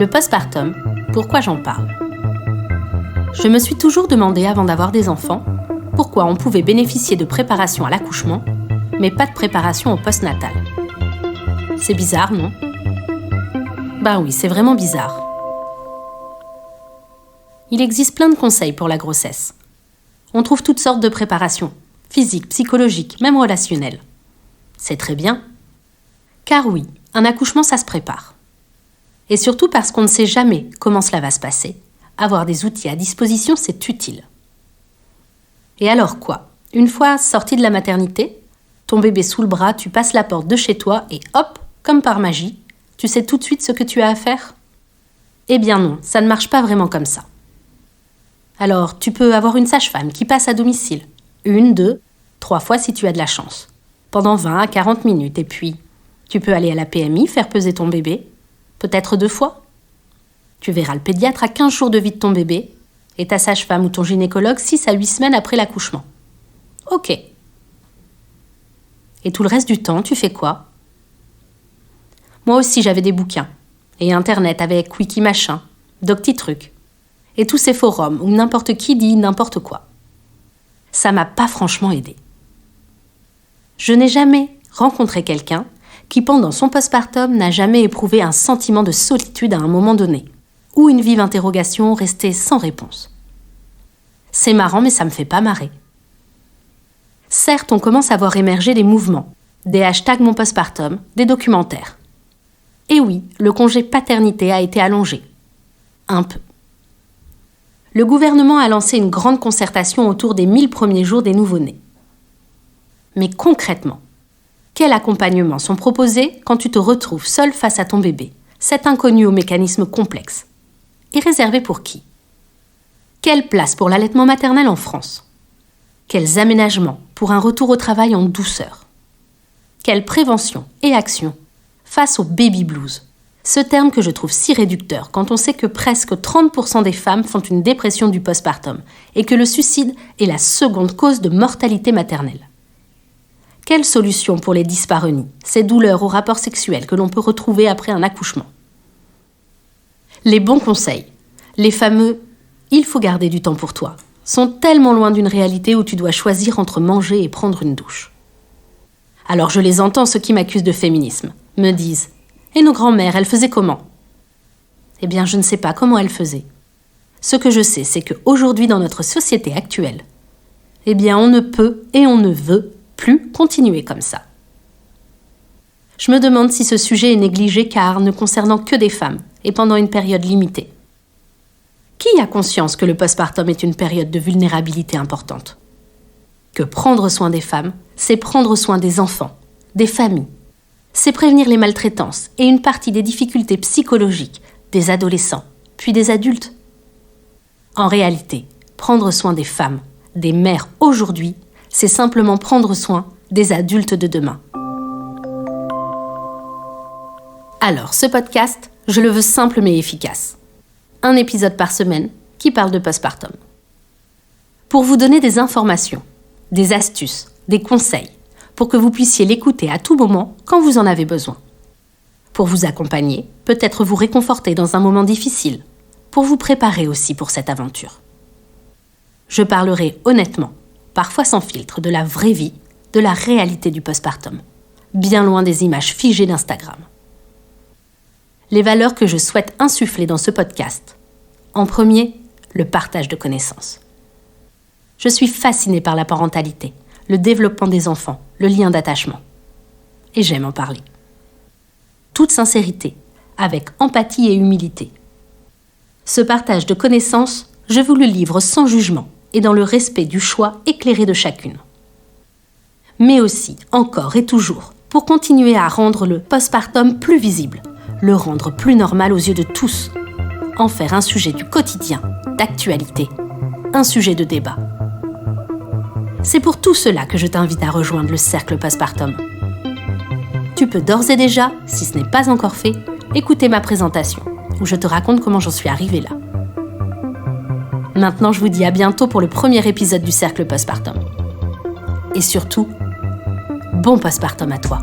Le postpartum, pourquoi j'en parle ? Je me suis toujours demandé avant d'avoir des enfants pourquoi on pouvait bénéficier de préparation à l'accouchement, mais pas de préparation au postnatal. C'est bizarre, non ? Ben oui, c'est vraiment bizarre. Il existe plein de conseils pour la grossesse. On trouve toutes sortes de préparations, physiques, psychologiques, même relationnelles. C'est très bien. Car oui, un accouchement, ça se prépare. Et surtout parce qu'on ne sait jamais comment cela va se passer. Avoir des outils à disposition, c'est utile. Et alors quoi ? Une fois sorti de la maternité, ton bébé sous le bras, tu passes la porte de chez toi et hop, comme par magie, tu sais tout de suite ce que tu as à faire ? Eh bien non, ça ne marche pas vraiment comme ça. Alors, tu peux avoir une sage-femme qui passe à domicile, 1, 2, 3 fois si tu as de la chance, pendant 20 à 40 minutes, et puis tu peux aller à la PMI faire peser ton bébé, peut-être 2 fois. Tu verras le pédiatre à 15 jours de vie de ton bébé, et ta sage-femme ou ton gynécologue 6 à 8 semaines après l'accouchement. Ok. Et tout le reste du temps, tu fais quoi ? Moi aussi, j'avais des bouquins, et Internet avec Wikimachin, DoctiTruc, et tous ces forums où n'importe qui dit n'importe quoi. Ça m'a pas franchement aidé. Je n'ai jamais rencontré quelqu'un qui, pendant son postpartum, n'a jamais éprouvé un sentiment de solitude à un moment donné, ou une vive interrogation restée sans réponse. C'est marrant, mais ça me fait pas marrer. Certes, on commence à voir émerger des mouvements, des hashtags mon postpartum, des documentaires. Et oui, le congé paternité a été allongé. Un peu. Le gouvernement a lancé une grande concertation autour des 1000 premiers jours des nouveau-nés. Mais concrètement, quels accompagnements sont proposés quand tu te retrouves seul face à ton bébé, cet inconnu au mécanisme complexe ? Et réservé pour qui ? Quelle place pour l'allaitement maternel en France ? Quels aménagements pour un retour au travail en douceur ? Quelle prévention et action face au baby blues ? Ce terme que je trouve si réducteur quand on sait que presque 30% des femmes font une dépression du postpartum et que le suicide est la seconde cause de mortalité maternelle. Quelle solution pour les dyspareunies, ces douleurs au rapport sexuel que l'on peut retrouver après un accouchement ? Les bons conseils, les fameux « il faut garder du temps pour toi », sont tellement loin d'une réalité où tu dois choisir entre manger et prendre une douche. Alors je les entends, ceux qui m'accusent de féminisme, me disent « et nos grands-mères, elles faisaient comment ?» Eh bien, je ne sais pas comment elles faisaient. Ce que je sais, c'est qu'aujourd'hui, dans notre société actuelle, eh bien, on ne peut et on ne veut plus continuer comme ça. Je me demande si ce sujet est négligé car ne concernant que des femmes et pendant une période limitée. Qui a conscience que le postpartum est une période de vulnérabilité importante ? Que prendre soin des femmes, c'est prendre soin des enfants, des familles. C'est prévenir les maltraitances et une partie des difficultés psychologiques des adolescents, puis des adultes. En réalité, prendre soin des femmes, des mères aujourd'hui, c'est simplement prendre soin des adultes de demain. Alors, ce podcast, je le veux simple mais efficace. Un épisode par semaine qui parle de postpartum. Pour vous donner des informations, des astuces, des conseils, pour que vous puissiez l'écouter à tout moment quand vous en avez besoin. Pour vous accompagner, peut-être vous réconforter dans un moment difficile, pour vous préparer aussi pour cette aventure. Je parlerai honnêtement, parfois sans filtre, de la vraie vie, de la réalité du postpartum, bien loin des images figées d'Instagram. Les valeurs que je souhaite insuffler dans ce podcast. En premier, le partage de connaissances. Je suis fascinée par la parentalité, le développement des enfants, le lien d'attachement. Et j'aime en parler. Toute sincérité, avec empathie et humilité. Ce partage de connaissances, je vous le livre sans jugement et dans le respect du choix éclairé de chacune. Mais aussi, encore et toujours, pour continuer à rendre le postpartum plus visible, le rendre plus normal aux yeux de tous, en faire un sujet du quotidien, d'actualité, un sujet de débat. C'est pour tout cela que je t'invite à rejoindre le cercle postpartum. Tu peux d'ores et déjà, si ce n'est pas encore fait, écouter ma présentation, où je te raconte comment j'en suis arrivée là. Maintenant, je vous dis à bientôt pour le premier épisode du cercle postpartum. Et surtout, bon postpartum à toi.